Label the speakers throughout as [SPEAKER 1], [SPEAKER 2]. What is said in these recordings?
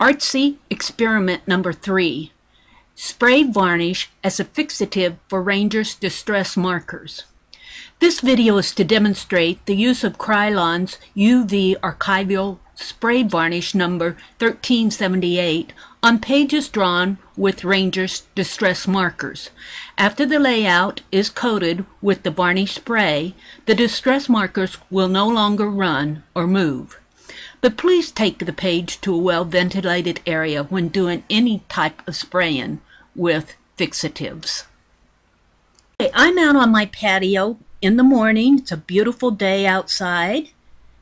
[SPEAKER 1] Artsy Experiment Number 3. Spray varnish as a fixative for Ranger's distress markers. This video is to demonstrate the use of Krylon's UV Archival Spray Varnish number 1378 on pages drawn with Ranger's distress markers. After the layout is coated with the varnish spray, the distress markers will no longer run or move. But please take the page to a well-ventilated area when doing any type of spraying with fixatives. Okay, I'm out on my patio in the morning. It's a beautiful day outside,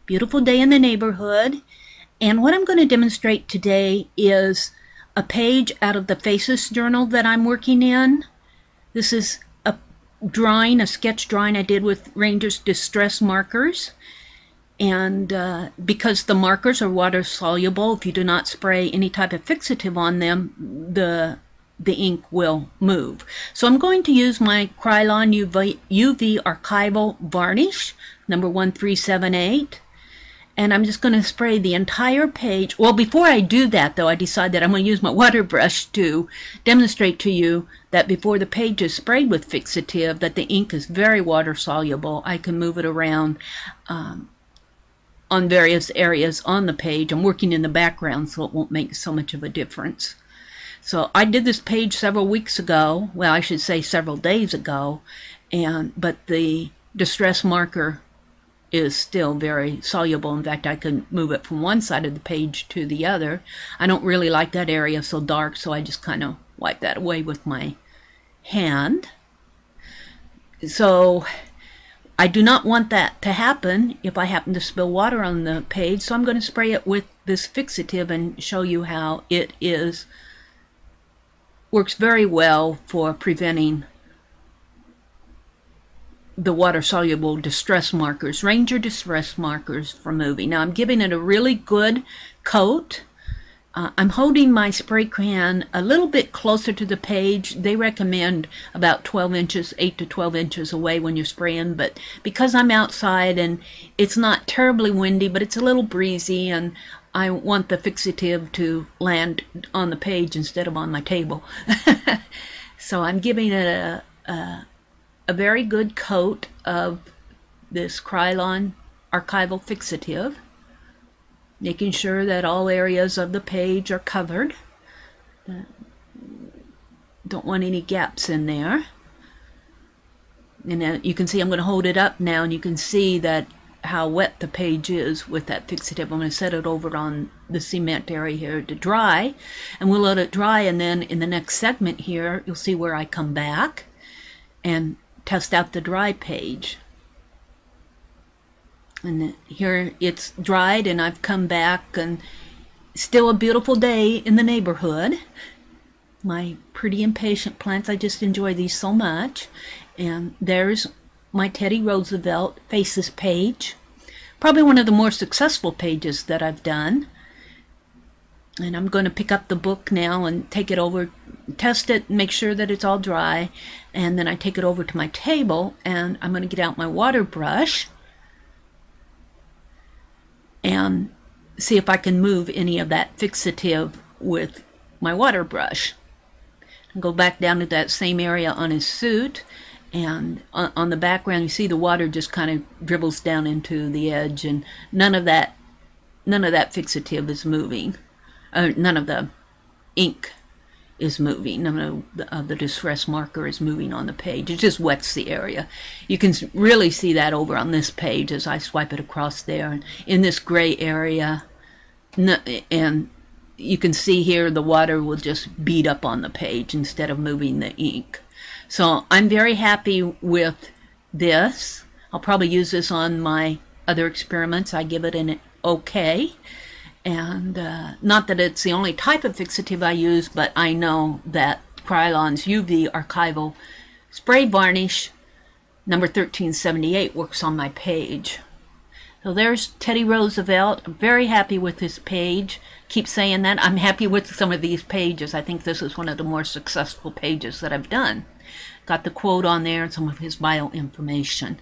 [SPEAKER 1] beautiful day in the neighborhood. And what I'm going to demonstrate today is a page out of the Faces journal that I'm working in. This is a drawing, a sketch drawing I did with Ranger's distress markers. And because the markers are water soluble, if you do not spray any type of fixative on them, the ink will move. So I'm going to use my Krylon UV Archival Varnish, number 1378. And I'm just going to spray the entire page. Well, before I do that, though, I decide that I'm going to use my water brush to demonstrate to you that before the page is sprayed with fixative, that the ink is very water soluble. I can move it around on various areas on the page. I'm working in the background, so it won't make so much of a difference. So I did this page several weeks ago. Well, I should say several days ago. But the distress marker is still very soluble. In fact, I can move it from one side of the page to the other. I don't really like that area so dark, so I just kind of wipe that away with my hand. So I do not want that to happen if I happen to spill water on the page, so I'm going to spray it with this fixative and show you how it works very well for preventing the water-soluble distress markers, Ranger distress markers, from moving. Now I'm giving it a really good coat. I'm holding my spray can a little bit closer to the page. They recommend about 12 inches, 8 to 12 inches away when you're spraying, but because I'm outside and it's not terribly windy, but it's a little breezy, and I want the fixative to land on the page instead of on my table. So I'm giving it a very good coat of this Krylon Archival Fixative, making sure that all areas of the page are covered. Don't want any gaps in there. And you can see I'm going to hold it up now, and you can see that how wet the page is with that fixative. I'm going to set it over on the cement area here to dry, and we'll let it dry, and then in the next segment here you'll see where I come back and test out the dry page. And here it's dried, and I've come back, and still a beautiful day in the neighborhood. My pretty impatient plants, I just enjoy these so much. And there's my Teddy Roosevelt Faces page, probably one of the more successful pages that I've done. And I'm going to pick up the book now and take it over, test it, make sure that it's all dry, and then I take it over to my table, and I'm going to get out my water brush and see if I can move any of that fixative with my water brush. And go back down to that same area on his suit, and on the background you see the water just kind of dribbles down into the edge, and none of that fixative is moving. None of the ink is moving. None of the distress marker is moving on the page. It just wets the area. You can really see that over on this page as I swipe it across there, and in this gray area, and you can see here the water will just bead up on the page instead of moving the ink. So I'm very happy with this. I'll probably use this on my other experiments. I give it an okay. And not that it's the only type of fixative I use, but I know that Krylon's UV Archival Spray Varnish number 1378 works on my page. So there's Teddy Roosevelt. I'm very happy with this page. Keep saying that. I'm happy with some of these pages. I think this is one of the more successful pages that I've done. Got the quote on there and some of his bio information.